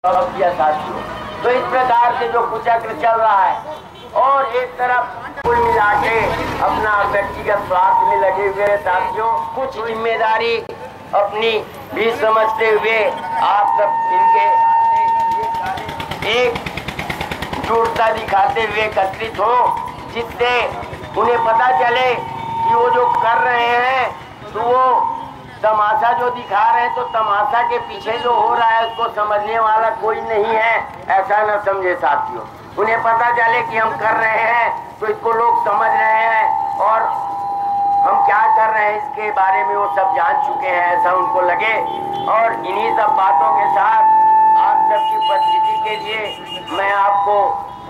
किया साथियों। तो इस प्रकार से जो कुचक्र चल रहा है और एक तरफ कुल मिला के अपना व्यक्तिगत स्वार्थ में लगे हुए साथियों, कुछ जिम्मेदारी अपनी भी समझते हुए आप सब मिलके एक जुटता दिखाते हुए एकत्रित हो, जिससे उन्हें पता चले कि वो जो कर रहे हैं तो वो तमाशा जो दिखा रहे हैं, तो तमाशा के पीछे जो हो रहा है उसको समझने वाला कोई नहीं है, ऐसा न समझे साथियों। उन्हें पता चले कि हम कर रहे हैं तो इसको लोग समझ रहे हैं और हम क्या कर रहे हैं इसके बारे में वो सब जान चुके हैं, ऐसा उनको लगे। और इन्हीं सब बातों के साथ आप सबकी उपस्थिति के लिए मैं आपको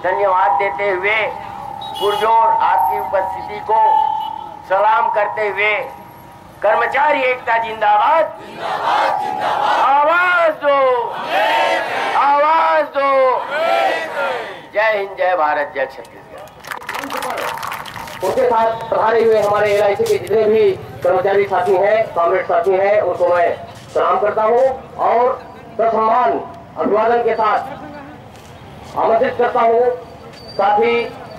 धन्यवाद देते हुए पुरजोर आपकी उपस्थिति को सलाम करते हुए, कर्मचारी एकता जिंदाबाद, जिंदाबाद, जिंदाबाद, आवाज दो, आवाज दो, जय हिंद, जय भारत, जय छत्तीसगढ़। उनके साथ पधारे हुए हमारे LIC के जितने भी कर्मचारी साथी हैं, कॉमरेड साथी हैं, उनको मैं सलाम करता हूं और ससम्मान अभिवादन के साथ आमंत्रित करता हूं साथी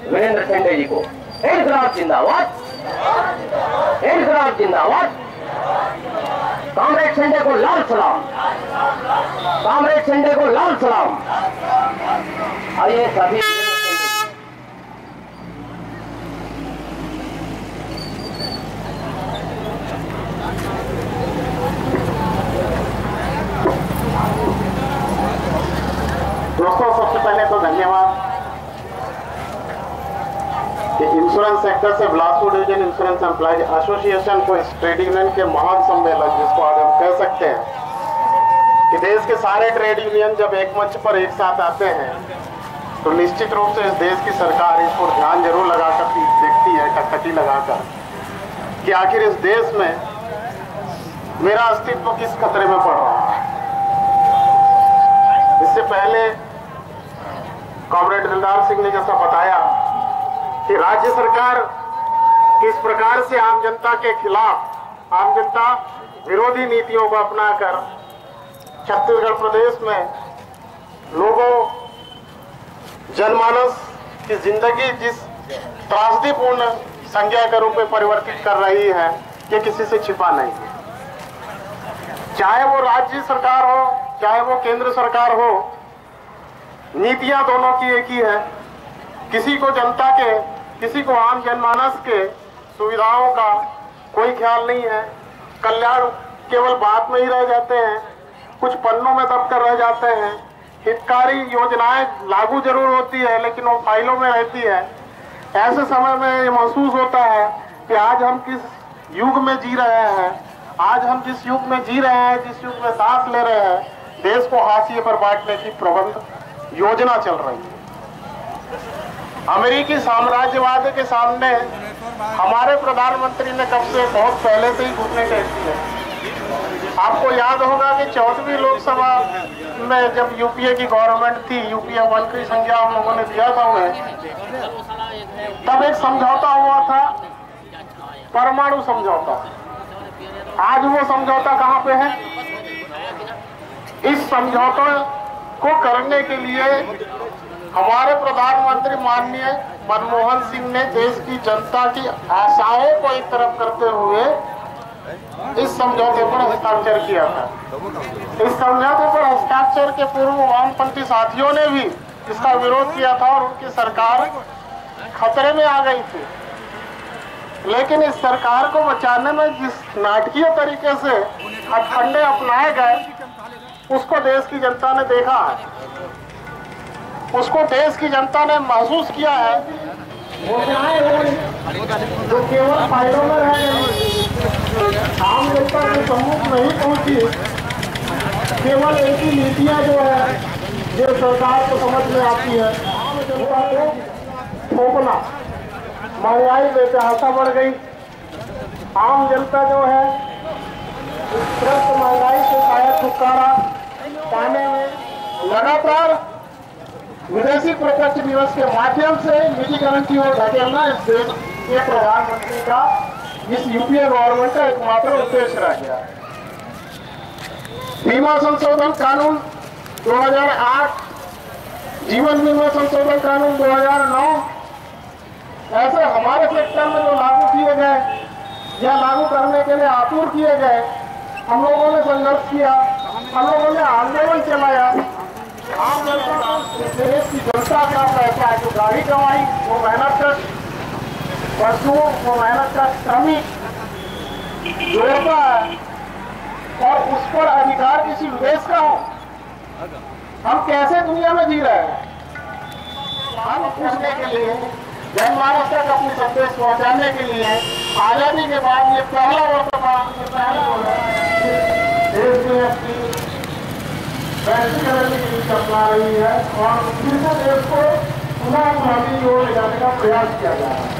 वीरेंद्र शेंडे जी को। इनकलाब जिंदाबाद, इनकलाब जिंदाबाद। कॉमरेड शेंडे को लाल सलाम, कॉमरेड शेंडे को लाल सलाम। आइए सभी दोस्तों, सबसे पहले तो धन्यवाद कि इंश्योरेंस सेक्टर से Bilaspur division insurance employees association को इस ट्रेड यूनियन के महान सम्मेलन, जिसको आज हम कह सकते हैं कि देश के सारे ट्रेड यूनियन जब एक मंच पर एक साथ आते हैं तो निश्चित रूप से इस देश की सरकार इस पर ध्यान जरूर लगाकर देखती है, टकटकी लगाकर, कि आखिर इस देश में मेरा अस्तित्व किस खतरे में पड़ रहा है। इससे पहले कॉमरेड दिलदार सिंह ने जैसा बताया कि राज्य सरकार किस प्रकार से आम जनता के खिलाफ, आम जनता विरोधी नीतियों को अपनाकर छत्तीसगढ़ प्रदेश में लोगों, जनमानस की जिंदगी जिस त्रासदीपूर्ण संज्ञा के रूप में परिवर्तित कर रही है, ये किसी से छिपा नहीं है। चाहे वो राज्य सरकार हो, चाहे वो केंद्र सरकार हो, नीतियां दोनों की एक ही है। किसी को जनता के, किसी को आम जनमानस के सुविधाओं का कोई ख्याल नहीं है। कल्याण केवल बात में ही रह जाते हैं, कुछ पन्नों में दबकर रह जाते हैं। हितकारी योजनाएं लागू जरूर होती है लेकिन वो फाइलों में रहती है। ऐसे समय में ये महसूस होता है कि आज हम किस युग में जी रहे हैं, आज हम जिस युग में जी रहे हैं, जिस युग में सांस ले रहे हैं, देश को हाशिए पर बांटने की प्रबंध योजना चल रही है। अमेरिकी साम्राज्यवाद के सामने हमारे प्रधानमंत्री ने कब से, बहुत पहले से ही घुटने टेक दिए। आपको याद होगा कि 14वीं लोकसभा में जब यूपीए की गवर्नमेंट थी, यूपीए 1 की संज्ञा हम लोगों ने दिया था उन्हें, तब एक समझौता हुआ था, परमाणु समझौता। आज वो समझौता कहाँ पे है? इस समझौते को करने के लिए हमारे प्रधानमंत्री माननीय मनमोहन सिंह ने देश की जनता की आशाओं को एक तरफ करते हुए इस समझौते पर हस्ताक्षर किया था। इस समझौते पर हस्ताक्षर के पूर्व वामपंथी साथियों ने भी इसका विरोध किया था और उनकी सरकार खतरे में आ गई थी। लेकिन इस सरकार को बचाने में जिस नाटकीय तरीके से हथकंडे अपनाए गए, उसको देश की जनता ने देखा है, उसको देश की जनता ने महसूस किया है। जो केवल फाइलों में रह गई, आम जनता के सम्मुख नहीं पहुंची, केवल एक ही नीतियां जो है, जो सरकार को समझ में आती है, आम जनता को थोपना। महंगाई बेतहाशा बढ़ गई। आम जनता जो है त्रस्त महंगाई से शायद छुटकारा पाने में लगातार विदेशी प्रत्यक्ष निवेश के माध्यम से निजी गारंटी और धकेलना इस देश के प्रधानमंत्री का, इस यूपीए गवर्नमेंट का एकमात्र उद्देश्य रह गया। बीमा संशोधन कानून 2008 जीवन बीमा संशोधन कानून 2009 ऐसे हमारे सेक्टर में जो लागू किए गए या लागू करने के लिए आतुर किए गए, हम लोगों ने संघर्ष किया, हम लोगों ने आंदोलन चलाया। आम जनता, देश की जनता का पैसा जो गाड़ी कमाई वो मेहनत कर मजदूर, वो मेहनत का श्रमिक जोड़ता है और उस पर अधिकार किसी विदेश का हो। हम कैसे दुनिया में जी रहे हैं? हम पूछने के लिए, जनमानस तक अपनी संदेश पहुंचाने के लिए आजादी के बाद ये पहला वर्तमान देश में अपनी वैश्वीकरण की नीति अपना रही है और फिर से देश को पुनः उन्नति की ओर ले जाने का प्रयास किया जा रहा है।